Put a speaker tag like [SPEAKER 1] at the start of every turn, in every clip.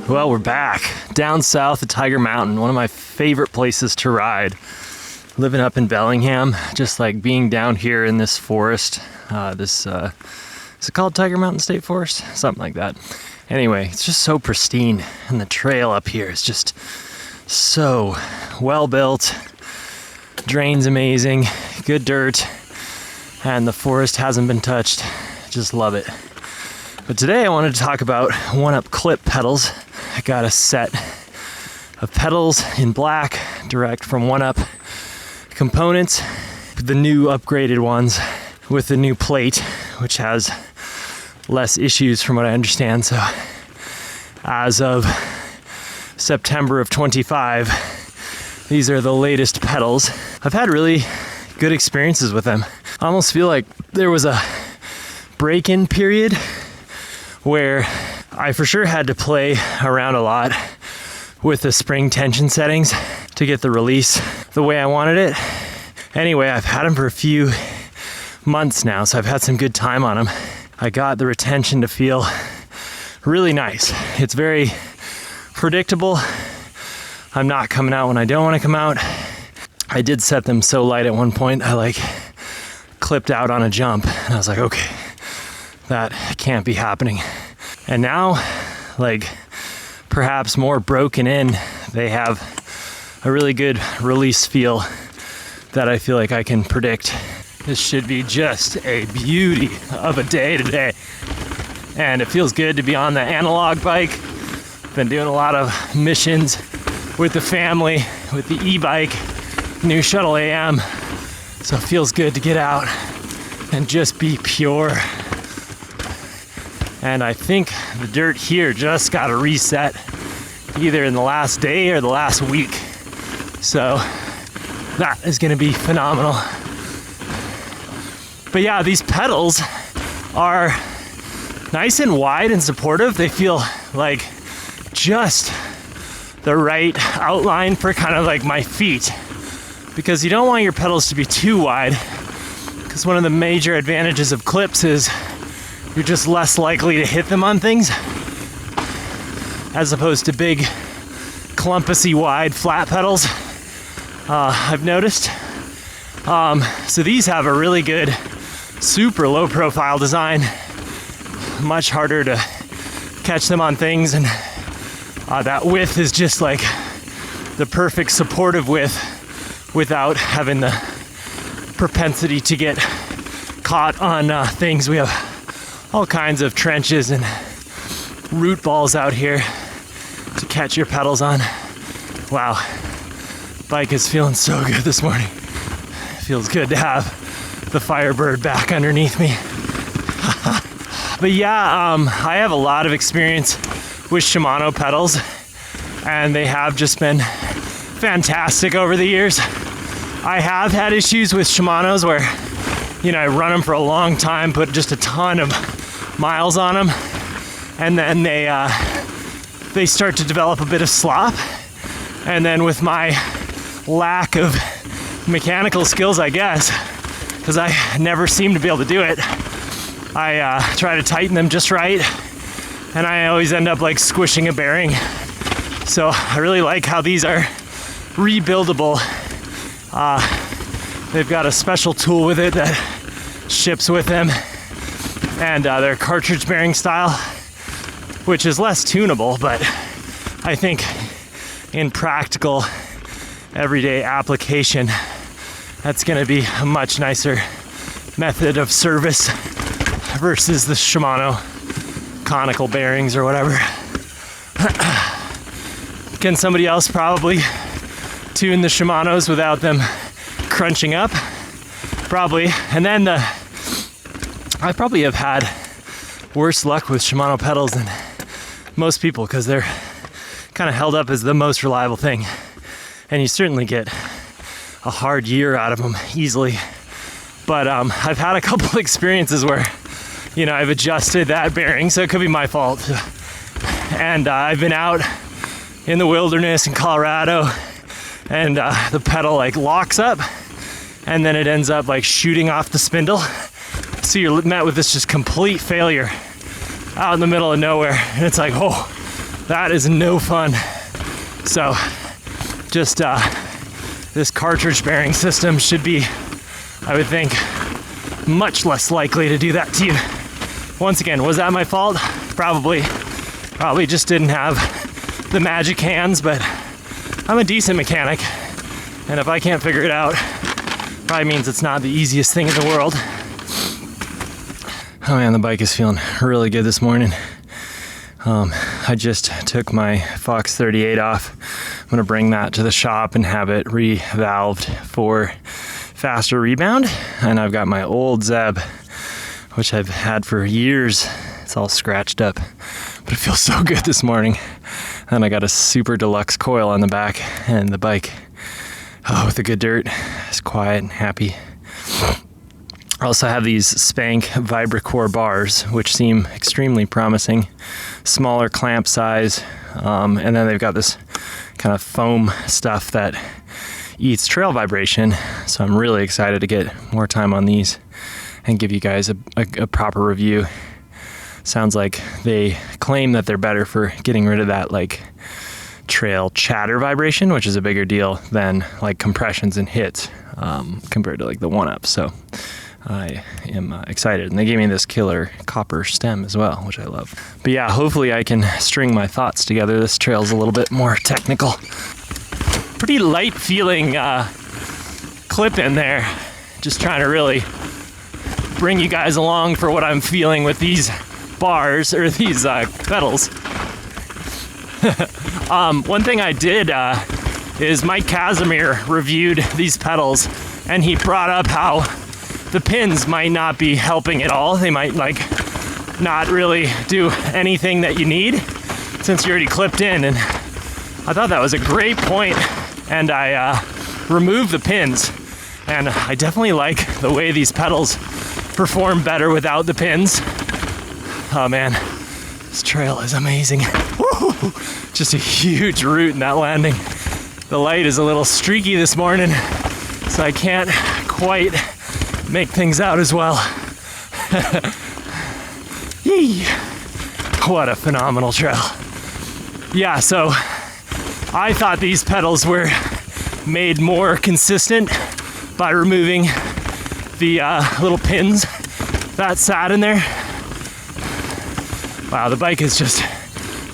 [SPEAKER 1] Well, we're back down south of Tiger Mountain, one of my favorite places to ride. Living up in Bellingham, just like being down here in this forest. Is it called Tiger Mountain State Forest? Something like that. Anyway, it's just so pristine, and the trail up here is just so well built. Drain's amazing, good dirt, and the forest hasn't been touched. Just love it. But today I wanted to talk about OneUp Clip pedals. I got a set of pedals in black, direct from OneUp Components, the new upgraded ones with the new plate, which has less issues from what I understand. So as of September of 25, these are the latest pedals. I've had really good experiences with them. I almost feel like there was a break-in period where I for sure had to play around a lot with the spring tension settings to get the release the way I wanted it. Anyway, I've had them for a few months now, so I've had some good time on them. I got the retention to feel really nice. It's very predictable. I'm not coming out when I don't want to come out. I did set them so light at one point, I clipped out on a jump, and I was like, okay, that can't be happening. And now, perhaps more broken in, they have a really good release feel that I feel like I can predict. This should be just a beauty of a day today. And it feels good to be on the analog bike. Been doing a lot of missions with the family, with the e-bike, new Shuttle AM. So it feels good to get out and just be pure. And I think the dirt here just got a reset either in the last day or the last week. So that is going to be phenomenal. But yeah, these pedals are nice and wide and supportive. They feel like just the right outline for kind of like my feet, because you don't want your pedals to be too wide, because one of the major advantages of clips is you're just less likely to hit them on things as opposed to big clumpusy wide flat pedals. I've noticed. So these have a really good super low profile design, much harder to catch them on things, and that width is just like the perfect supportive width without having the propensity to get caught on things. We have all kinds of trenches and root balls out here to catch your pedals on. Wow, bike is feeling so good this morning. It feels good to have the Firebird back underneath me. But yeah, I have a lot of experience with Shimano pedals, and they have just been fantastic over the years. I have had issues with Shimanos where, I run them for a long time, put just a ton of miles on them, and then they start to develop a bit of slop. And then with my lack of mechanical skills, I guess, because I never seem to be able to do it, I try to tighten them just right, and I always end up squishing a bearing. So I really like how these are rebuildable. They've got a special tool with it that ships with them, and they're cartridge bearing style, which is less tunable, but I think in practical everyday application, that's going to be a much nicer method of service versus the Shimano conical bearings or whatever. Can somebody else probably tune the Shimanos without them crunching up? Probably. And then I probably have had worse luck with Shimano pedals than most people, because they're kind of held up as the most reliable thing, and you certainly get a hard year out of them easily. But I've had a couple experiences where I've adjusted that bearing, so it could be my fault, and I've been out in the wilderness in Colorado, and the pedal locks up, and then it ends up shooting off the spindle, so you're met with this just complete failure out in the middle of nowhere, and it's oh, That is no fun. So just this cartridge bearing system should be, I would think, much less likely to do that to you. Once again, was that my fault? Probably just didn't have the magic hands, but I'm a decent mechanic, and if I can't figure it out, probably means it's not the easiest thing in the world. Oh man, the bike is feeling really good this morning. I just took my Fox 38 off. I'm gonna bring that to the shop and have it re-valved for faster rebound. And I've got my old Zeb, which I've had for years. It's all scratched up, but it feels so good this morning. And I got a super deluxe coil on the back, and the bike, with the good dirt, is quiet and happy. I also have these Spank Vibracore bars, which seem extremely promising. Smaller clamp size, and then they've got this kind of foam stuff that eats trail vibration. So I'm really excited to get more time on these and give you guys a proper review. Sounds like they claim that they're better for getting rid of that like trail chatter vibration, which is a bigger deal than like compressions and hits compared to like the OneUp. So I am excited, and they gave me this killer copper stem as well, which I love. But yeah, hopefully I can string my thoughts together. This trail's a little bit more technical. Pretty light feeling clip in there. Just trying to really bring you guys along for what I'm feeling with these bars, or these pedals. One thing I did is Mike Casimir reviewed these pedals, and he brought up how the pins might not be helping at all. They might like not really do anything that you need since you're already clipped in. And I thought that was a great point. And I removed the pins. And I definitely like the way these pedals perform better without the pins. Oh man, this trail is amazing. Woo! Just a huge root in that landing. The light is a little streaky this morning, so I can't quite make things out as well. Yee! What a phenomenal trail. Yeah, so I thought these pedals were made more consistent by removing the little pins that sat in there. Wow, the bike is just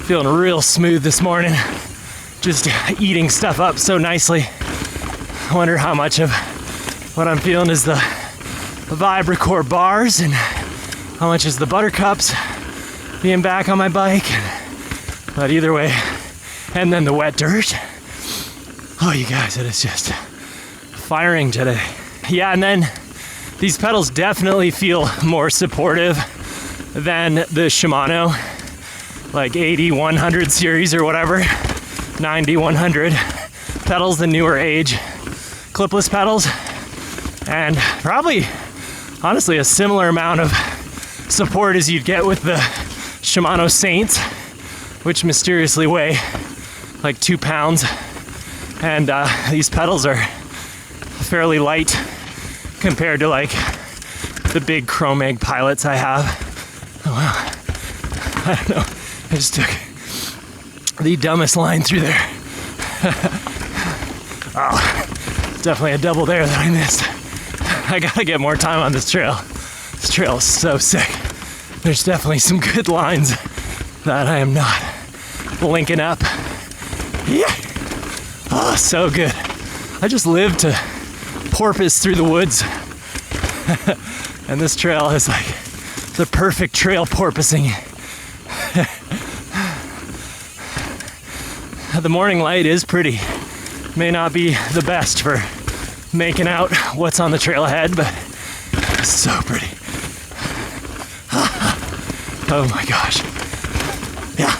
[SPEAKER 1] feeling real smooth this morning. Just eating stuff up so nicely. I wonder how much of what I'm feeling is the Vibracore bars and how much is the buttercups being back on my bike. But either way, and then the wet dirt. Oh, you guys, it is just firing today. Yeah, and then these pedals definitely feel more supportive than the Shimano, like 80-100 series or whatever, 90-100 pedals, the newer age clipless pedals. And probably, honestly, a similar amount of support as you'd get with the Shimano Saints, which mysteriously weigh like 2 pounds. And these pedals are fairly light compared to like the big Chrome Egg pilots I have. Oh wow, I don't know, I just took the dumbest line through there. Oh, definitely a double there that I missed. I gotta get more time on this trail. This trail is so sick. There's definitely some good lines that I am not linking up. Yeah. Oh, so good. I just live to porpoise through the woods. And this trail is like the perfect trail porpoising. The morning light is pretty. May not be the best for making out what's on the trail ahead, but it's so pretty. Oh my gosh. Yeah.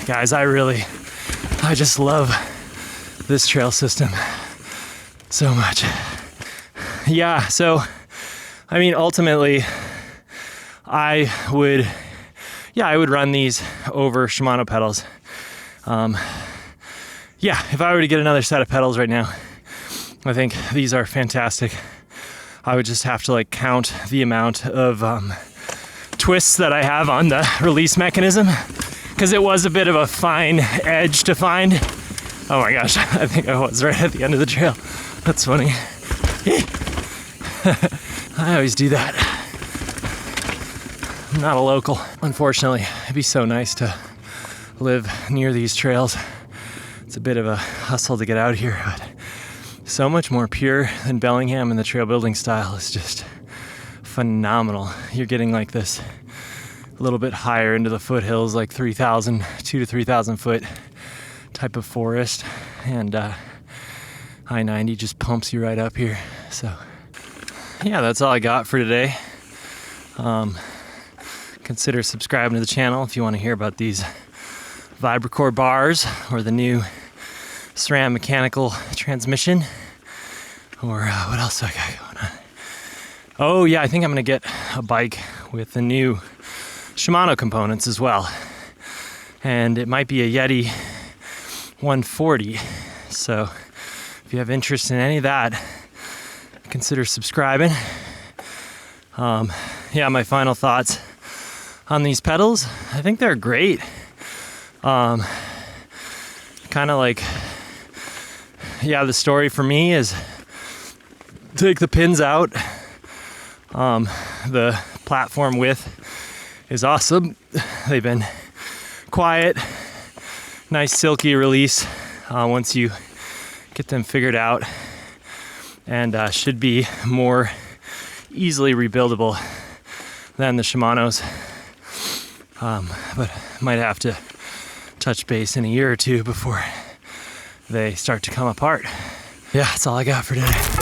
[SPEAKER 1] Guys, I just love this trail system so much. Yeah, so, I mean, ultimately, I would run these over Shimano pedals. Yeah, if I were to get another set of pedals right now, I think these are fantastic. I would just have to like count the amount of twists that I have on the release mechanism, because it was a bit of a fine edge to find. Oh my gosh, I think I was right at the end of the trail. That's funny. I always do that. I'm not a local. Unfortunately, it'd be so nice to live near these trails. It's a bit of a hustle to get out here, but so much more pure than Bellingham, and the trail building style is just phenomenal. You're getting like this a little bit higher into the foothills, like 2 to 3,000 foot type of forest, and I-90 just pumps you right up here. So yeah, that's all I got for today. Consider subscribing to the channel if you want to hear about these Vibrocore bars, or the new SRAM mechanical transmission, or what else do I got going on? Oh yeah, I think I'm gonna get a bike with the new Shimano components as well, and it might be a Yeti 140. So if you have interest in any of that, consider subscribing. Yeah, my final thoughts on these pedals. I think they're great. Kind of like, yeah, the story for me is take the pins out. The platform width is awesome. They've been quiet, nice silky release once you get them figured out, and should be more easily rebuildable than the Shimano's. But might have to touch base in a year or two before they start to come apart. Yeah, that's all I got for today.